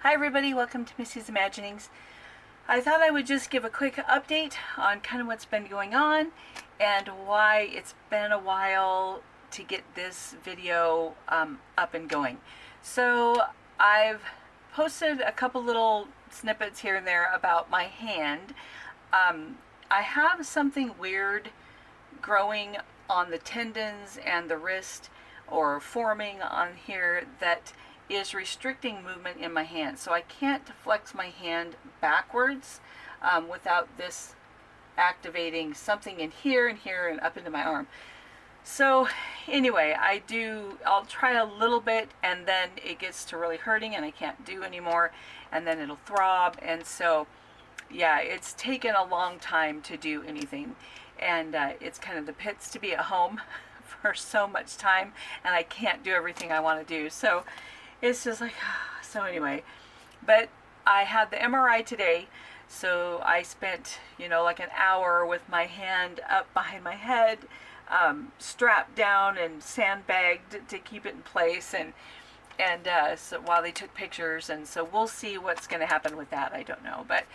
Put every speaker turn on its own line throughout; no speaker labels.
Hi everybody, welcome to Missy's Imaginings. I thought I would just give a quick update on kind of what's been going on and why it's been a while to get this video up and going. So I've posted a couple little snippets here and there about my hand. I have something weird growing on the tendons and the wrist, or forming on here, that is restricting movement in my hand. So I can't flex my hand backwards without this activating something in here and here and up into my arm. So anyway, I'll try a little bit and then it gets to really hurting and I can't do anymore, and then it'll throb. And so yeah, it's taken a long time to do anything, and it's kind of the pits to be at home for so much time, and I can't do everything I want to do. So it's just like, so anyway, but I had the MRI today, so I spent, like an hour with my hand up behind my head, strapped down and sandbagged to keep it in place, and so while they took pictures, and so we'll see what's going to happen with that. I don't know, but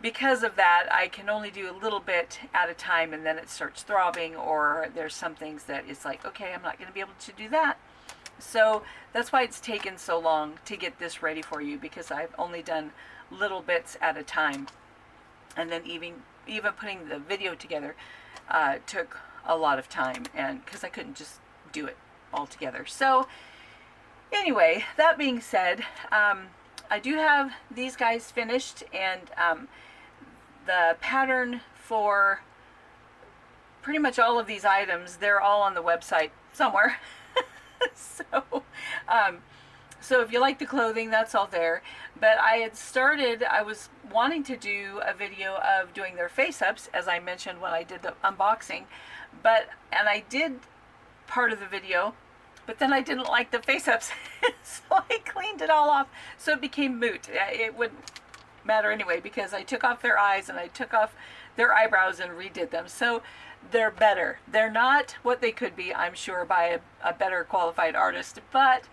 because of that, I can only do a little bit at a time, and then it starts throbbing, or there's some things that it's like, okay, I'm not going to be able to do that. So that's why it's taken so long to get this ready for you, because I've only done little bits at a time. And then even putting the video together took a lot of time, and because I couldn't just do it all together. So anyway, that being said, I do have these guys finished, and the pattern for pretty much all of these items, they're all on the website somewhere. So if you like the clothing, that's all there. But I was wanting to do a video of doing their face-ups, as I mentioned when I did the unboxing, and I did part of the video, but then I didn't like the face-ups, so I cleaned it all off, so it became moot. It wouldn't matter anyway, because I took off their eyes and I took off their eyebrows and redid them. So they're better. They're not what they could be, I'm sure, by a better qualified artist, but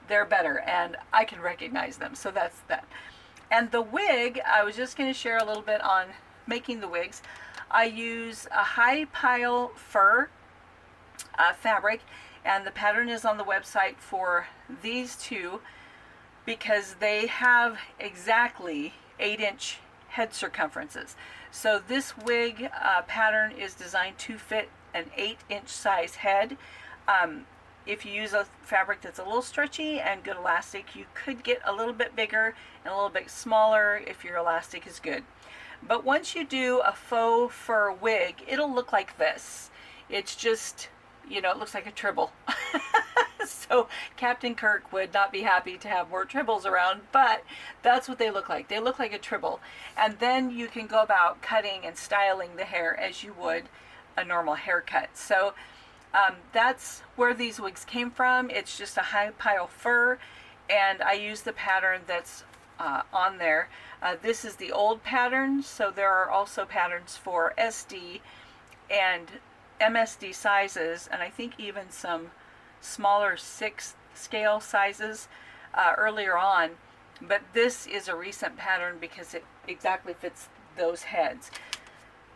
they're better, and I can recognize them. So that's that. And the wig, I was just going to share a little bit on making the wigs. I use a high pile fur fabric, and the pattern is on the website for these two, because they have exactly 8-inch head circumferences. So this wig pattern is designed to fit an 8-inch size head. If you use a fabric that's a little stretchy and good elastic, you could get a little bit bigger and a little bit smaller if your elastic is good. But once you do a faux fur wig, it'll look like this. It's just, it looks like a tribble. So Captain Kirk would not be happy to have more tribbles around, but that's what they look like. They look like a tribble. And then you can go about cutting and styling the hair as you would a normal haircut. So that's where these wigs came from. It's just a high pile fur, and I use the pattern that's on there. This is the old pattern, so there are also patterns for SD and MSD sizes, and I think even some smaller 6th scale sizes earlier on, but this is a recent pattern because it exactly fits those heads.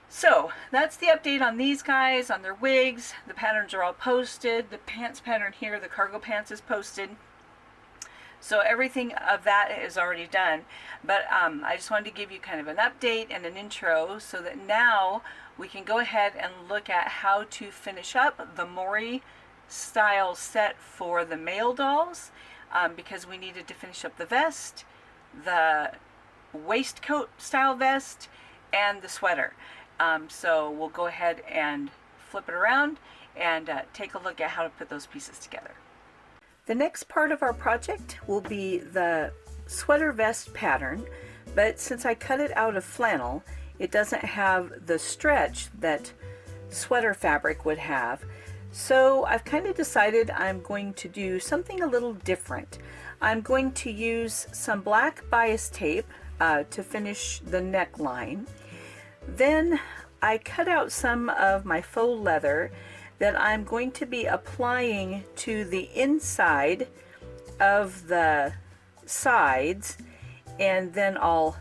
So that's the update on these guys, on their wigs. The patterns are all posted. The pants pattern here, the cargo pants, is posted. So everything of that is already done. But I just wanted to give you kind of an update and an intro, so that now we can go ahead and look at how to finish up the Mori style set for the male dolls, because we needed to finish up the vest, the waistcoat style vest, and the sweater. So we'll go ahead and flip it around and take a look at how to put those pieces together. The next part of our project will be the sweater vest pattern, but since I cut it out of flannel, it doesn't have the stretch that sweater fabric would have. So I've kind of decided I'm going to do something a little different. I'm going to use some black bias tape to finish the neckline. Then I cut out some of my faux leather that I'm going to be applying to the inside of the sides and then I'll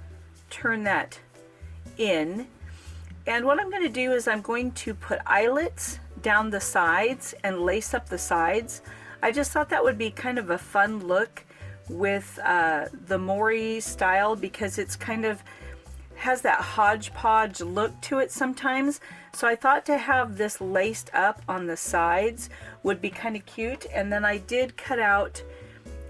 turn that in. And what I'm going to do is I'm going to put eyelets down the sides and lace up the sides. I just thought that would be kind of a fun look with the Mori style, because it's kind of has that hodgepodge look to it sometimes. So I thought to have this laced up on the sides would be kind of cute. And then I did cut out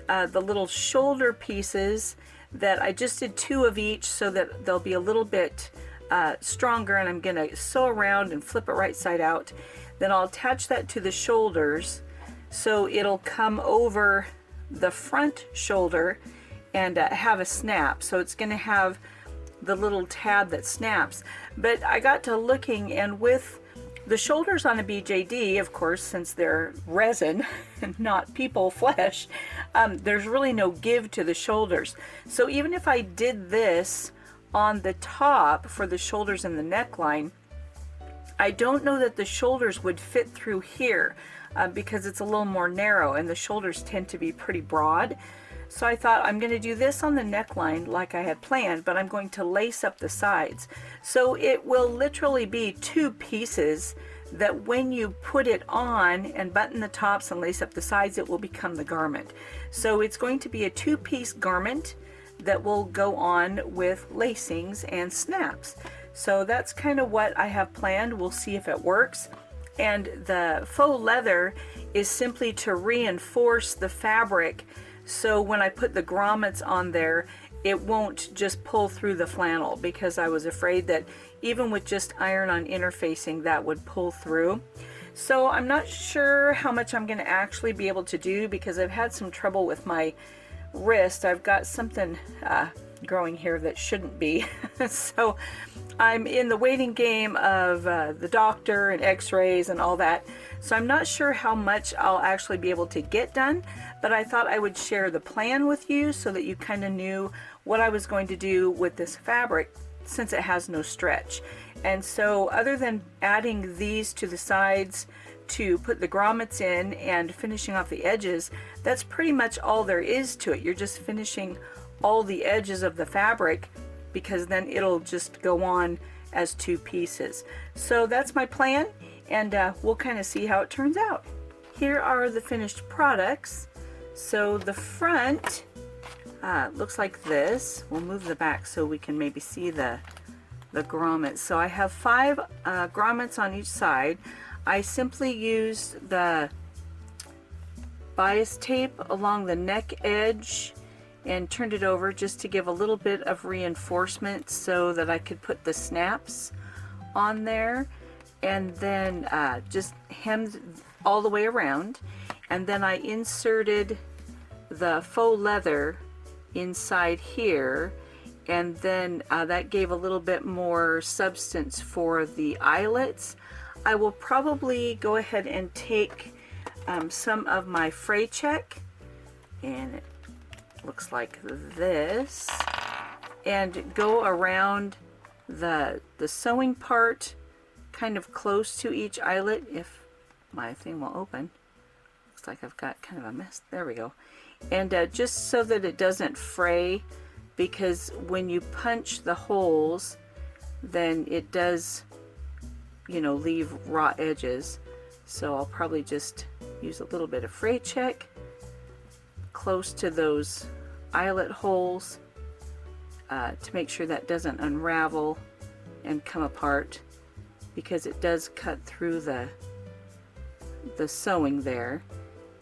the little shoulder pieces that I just did 2 of each so that they'll be a little bit stronger, and I'm gonna sew around and flip it right side out. Then I'll attach that to the shoulders so it'll come over the front shoulder and have a snap. So it's gonna have the little tab that snaps. But I got to looking, and with the shoulders on a BJD, of course, since they're resin and not people flesh, there's really no give to the shoulders. So even if I did this on the top for the shoulders and the neckline, I don't know that the shoulders would fit through here because it's a little more narrow, and the shoulders tend to be pretty broad. So I thought I'm going to do this on the neckline like I had planned, but I'm going to lace up the sides. So it will literally be 2 pieces that when you put it on and button the tops and lace up the sides, it will become the garment. So it's going to be a 2-piece garment that will go on with lacings and snaps. So that's kind of what I have planned. We'll see if it works. And the faux leather is simply to reinforce the fabric, so when I put the grommets on there, it won't just pull through the flannel, because I was afraid that even with just iron-on interfacing that would pull through. So I'm not sure how much I'm going to actually be able to do, because I've had some trouble with my wrist. I've got something growing here that shouldn't be. So I'm in the waiting game of the doctor and x-rays and all that. So I'm not sure how much I'll actually be able to get done, but I thought I would share the plan with you so that you kind of knew what I was going to do with this fabric, since it has no stretch. And so other than adding these to the sides to put the grommets in and finishing off the edges, that's pretty much all there is to it. You're just finishing all the edges of the fabric, because then it'll just go on as 2 pieces. So that's my plan, and we'll kind of see how it turns out. Here are the finished products. So the front looks like this. We'll move the back so we can maybe see the grommets. So I have 5 grommets on each side. I simply used the bias tape along the neck edge and turned it over just to give a little bit of reinforcement so that I could put the snaps on there, and then just hemmed all the way around. And then I inserted the faux leather inside here, and then that gave a little bit more substance for the eyelets. I will probably go ahead and take some of my fray check, and it looks like this, and go around the sewing part kind of close to each eyelet, if my thing will open. Looks like I've got kind of a mess. There we go. And just so that it doesn't fray, because when you punch the holes, then it does, you know, leave raw edges. So I'll probably just use a little bit of fray check close to those eyelet holes to make sure that doesn't unravel and come apart, because it does cut through the sewing there.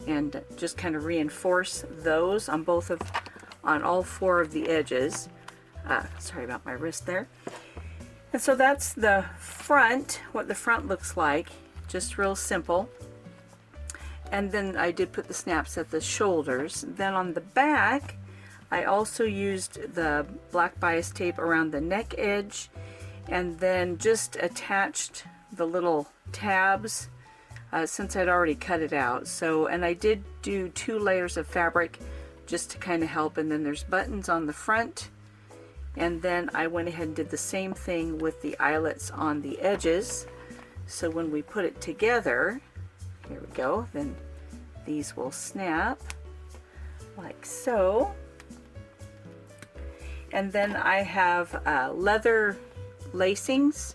And just kind of reinforce those on all 4 of the edges. Sorry about my wrist there. And so that's the front, what the front looks like, just real simple. And then I did put the snaps at the shoulders. Then on the back, I also used the black bias tape around the neck edge, and then just attached the little tabs since I'd already cut it out. So, and I did do 2 layers of fabric just to kind of help. And then there's buttons on the front, and then I went ahead and did the same thing with the eyelets on the edges. So when we put it together, here we go, then these will snap like so. And then I have leather lacings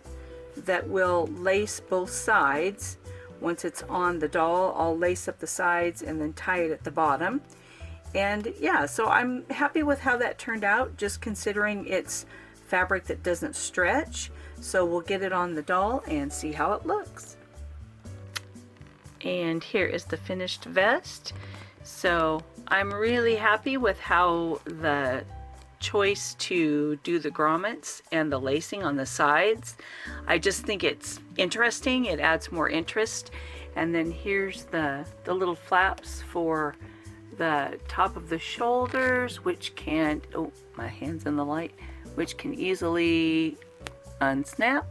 that will lace both sides. Once it's on the doll, I'll lace up the sides and then tie it at the bottom. And yeah, so I'm happy with how that turned out, just considering it's fabric that doesn't stretch. So we'll get it on the doll and see how it looks. And here is the finished vest. So I'm really happy with how the choice to do the grommets and the lacing on the sides. I just think it's interesting. It adds more interest. And then here's the little flaps for the top of the shoulders, which can, oh, my hand's in the light, which can easily unsnap.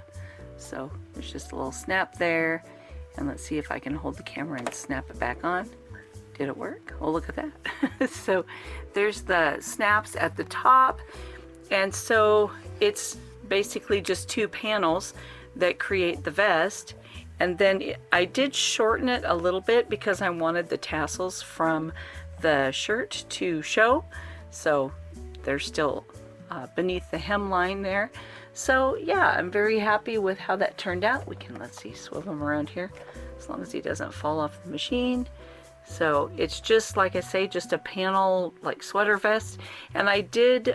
So there's just a little snap there. And let's see if I can hold the camera and snap it back on. Did it work? Oh, look at that. So there's the snaps at the top. And so it's basically just two panels that create the vest. And then I did shorten it a little bit because I wanted the tassels from the shirt to show. So they're still beneath the hemline there. So yeah, I'm very happy with how that turned out. We can, let's see, swivel him around here as long as he doesn't fall off the machine. So it's just, like I say, just a panel like sweater vest. And I did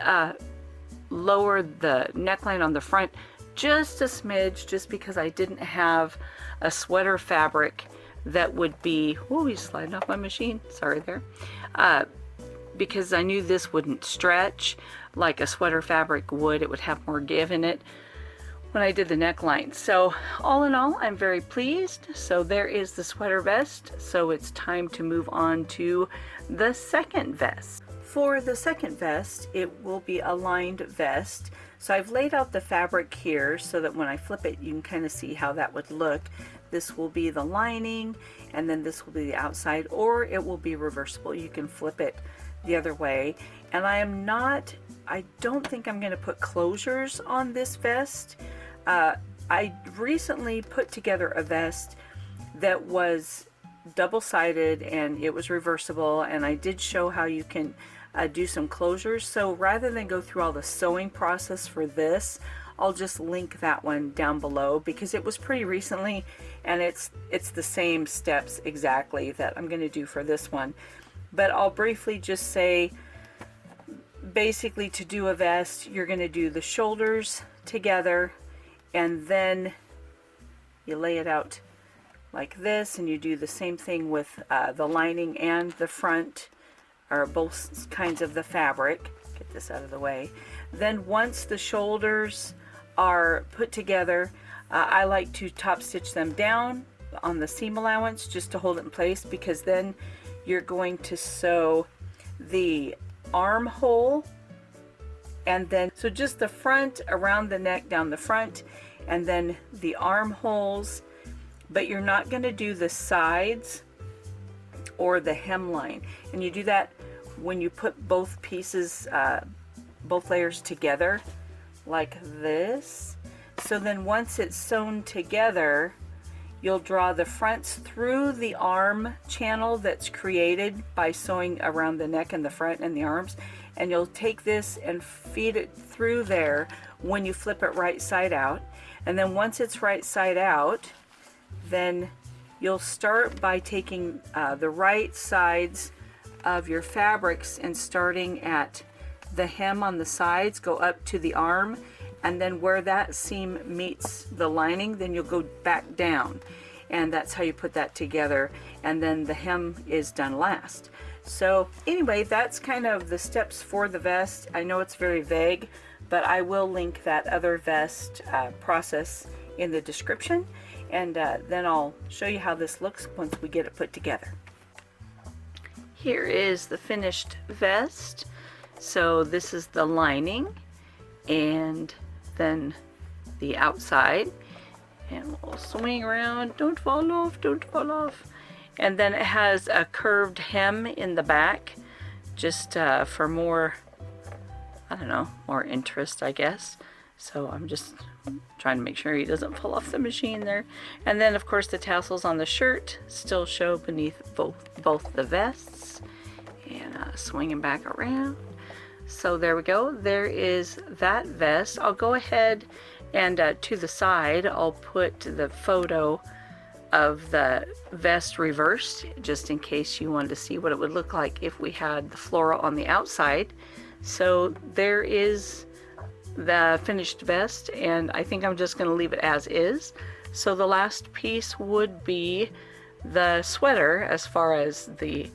lower the neckline on the front just a smidge, just because I didn't have a sweater fabric that would be, oh, he's sliding off my machine, sorry there. Because I knew this wouldn't stretch like a sweater fabric would. It would have more give in it when I did the neckline. So all in all, I'm very pleased. So there is the sweater vest. So it's time to move on to the second vest. For the second vest, it will be a lined vest. So I've laid out the fabric here so that when I flip it, you can kind of see how that would look. This will be the lining, and then this will be the outside, or it will be reversible. You can flip it the other way. And I don't think I'm going to put closures on this vest. I recently put together a vest that was double-sided and it was reversible, and I did show how you can do some closures. So rather than go through all the sewing process for this, I'll just link that one down below because it was pretty recently, and it's the same steps exactly that I'm going to do for this one. But I'll briefly just say, basically, to do a vest, you're going to do the shoulders together, and then you lay it out like this, and you do the same thing with the lining and the front, or both kinds of the fabric. Get this out of the way. Then once the shoulders are put together, I like to top stitch them down on the seam allowance just to hold it in place, because then you're going to sew the armhole, and then so just the front around the neck down the front, and then the armholes, but you're not going to do the sides or the hemline. And you do that when you put both pieces, both layers together like this. So then once it's sewn together, you'll draw the fronts through the arm channel that's created by sewing around the neck and the front and the arms, and you'll take this and feed it through there when you flip it right side out. And then once it's right side out, then you'll start by taking the right sides of your fabrics and starting at the hem on the sides, go up to the arm, and then where that seam meets the lining, then you'll go back down, and that's how you put that together. And then the hem is done last. So anyway, that's kind of the steps for the vest. I know it's very vague, but I will link that other vest process in the description, and then I'll show you how this looks once we get it put together. Here is the finished vest. So this is the lining, and then the outside, and we'll swing around. Don't fall off, don't fall off. And then it has a curved hem in the back, just for more, I don't know, more interest, I guess. So I'm just trying to make sure he doesn't fall off the machine there. And then of course the tassels on the shirt still show beneath both the vests. And swing him back around. So there we go. There is that vest. I'll go ahead and to the side, I'll put the photo of the vest reversed, just in case you wanted to see what it would look like if we had the floral on the outside. So there is the finished vest, and I think I'm just going to leave it as is. So the last piece would be the sweater as far as the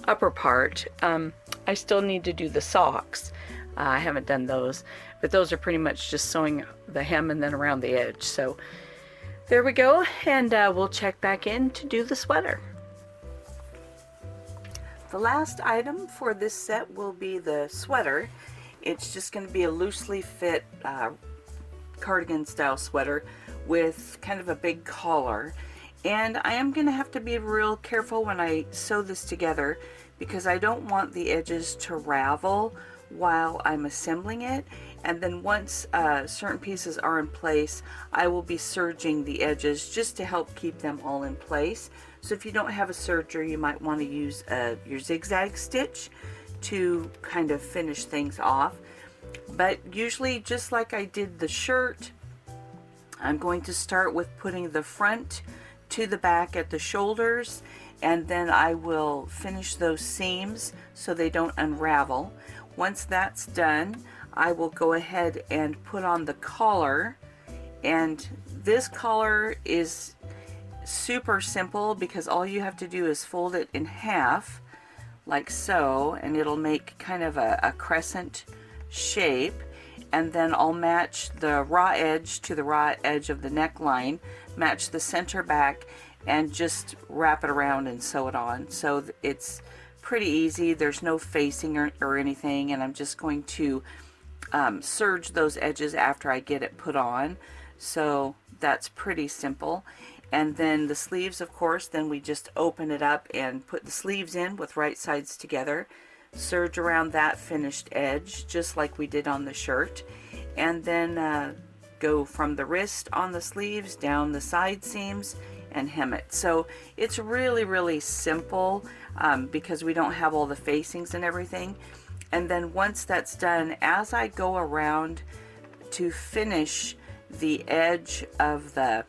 upper part. I still need to do the socks. I haven't done those, but those are pretty much just sewing the hem and then around the edge. So there we go, and we'll check back in to do the sweater. The last item for this set will be the sweater. It's just going to be a loosely fit cardigan style sweater with kind of a big collar. And I am going to have to be real careful when I sew this together, because I don't want the edges to ravel while I'm assembling it. And then once certain pieces are in place, I will be serging the edges just to help keep them all in place. So if you don't have a serger, you might want to use your zigzag stitch to kind of finish things off. But usually, just like I did the shirt, I'm going to start with putting the front to the back at the shoulders, and then I will finish those seams so they don't unravel. Once that's done, I will go ahead and put on the collar, and this collar is super simple because all you have to do is fold it in half like so, and it'll make kind of a crescent shape. And then I'll match the raw edge to the raw edge of the neckline, match the center back, and just wrap it around and sew it on. So it's pretty easy. There's no facing or anything, and I'm just going to serge those edges after I get it put on. So that's pretty simple. And then the sleeves, of course, then we just open it up and put the sleeves in with right sides together, serge around that finished edge just like we did on the shirt, and then go from the wrist on the sleeves down the side seams and hem it. So it's really simple because we don't have all the facings and everything. And then once that's done, as I go around to finish the edge of the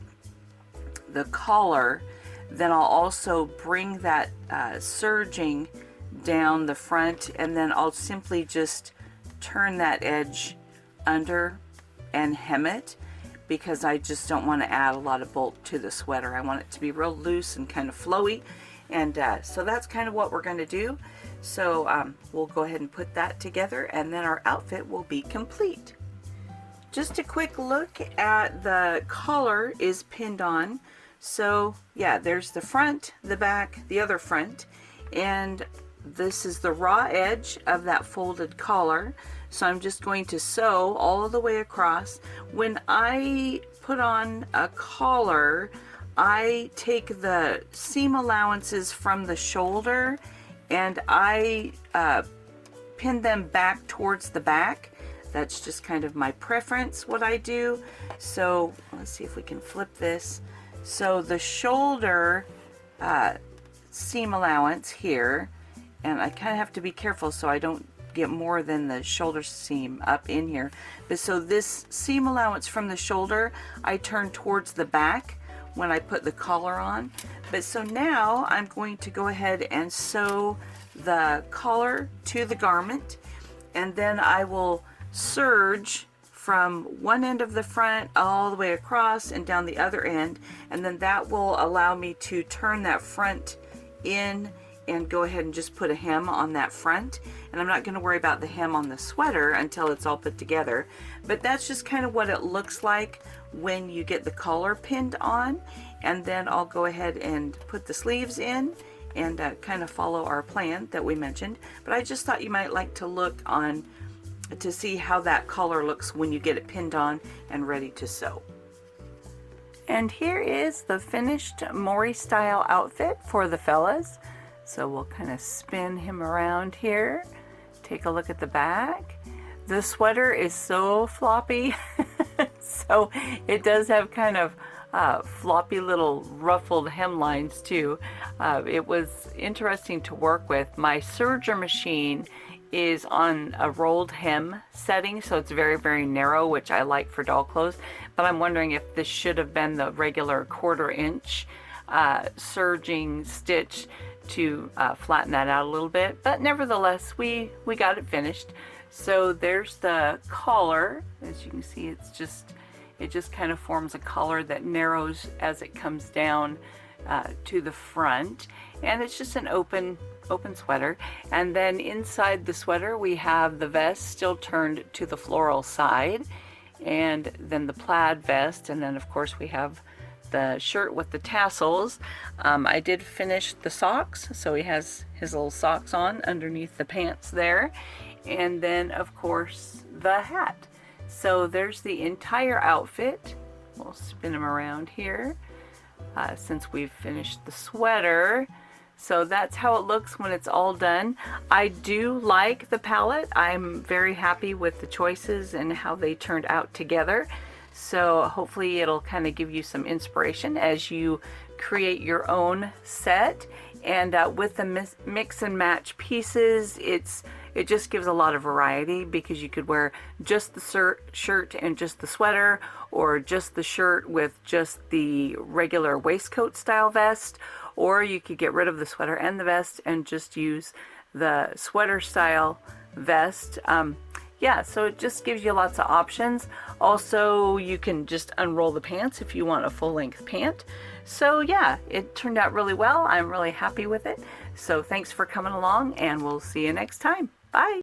collar, then I'll also bring that serging down the front, and then I'll simply just turn that edge under and hem it, because I just don't want to add a lot of bulk to the sweater. I want it to be real loose and kind of flowy, and so that's kind of what we're going to do. So we'll go ahead and put that together, and then our outfit will be complete. Just a quick look at the collar is pinned on. So yeah, there's the front, the back, the other front, and this is the raw edge of that folded collar. So I'm just going to sew all the way across. When I put on a collar, I take the seam allowances from the shoulder and I pin them back towards the back. That's just kind of my preference, what I do. So let's see if we can flip this. So the shoulder seam allowance here, and I kind of have to be careful so I don't get more than the shoulder seam up in here. But so this seam allowance from the shoulder, I turn towards the back when I put the collar on. But so now I'm going to go ahead and sew the collar to the garment, and then I will serge from one end of the front all the way across and down the other end, and then that will allow me to turn that front in and go ahead and just put a hem on that front. And I'm not going to worry about the hem on the sweater until it's all put together, but that's just kind of what it looks like when you get the collar pinned on. And then I'll go ahead and put the sleeves in and kind of follow our plan that we mentioned. But I just thought you might like to look on to see how that collar looks when you get it pinned on and ready to sew. And here is the finished Mori style outfit for the fellas. So we'll kind of spin him around here. Take a look at the back. The sweater is so floppy. So it does have kind of floppy little ruffled hemlines too. It was interesting to work with. My serger machine is on a rolled hem setting, so it's very, very narrow, which I like for doll clothes. But I'm wondering if this should have been the regular 1/4 inch serging stitch to flatten that out a little bit. But nevertheless, we got it finished. So there's the collar. As you can see, it just kind of forms a collar that narrows as it comes down to the front, and it's just an open sweater. And then inside the sweater we have the vest still turned to the floral side, and then the plaid vest, and then of course we have the shirt with the tassels. I did finish the socks, so he has his little socks on underneath the pants there, and then of course the hat. So there's the entire outfit. We'll spin him around here since we've finished the sweater. So that's how it looks when it's all done. I do like the palette. I'm very happy with the choices and how they turned out together. So hopefully it'll kind of give you some inspiration as you create your own set. And with the mix and match pieces, it just gives a lot of variety, because you could wear just the shirt and just the sweater, or just the shirt with just the regular waistcoat style vest, or you could get rid of the sweater and the vest and just use the sweater style vest. Yeah, so it just gives you lots of options. Also, you can just unroll the pants if you want a full-length pant. So yeah, it turned out really well. I'm really happy with it. So thanks for coming along, and we'll see you next time. Bye.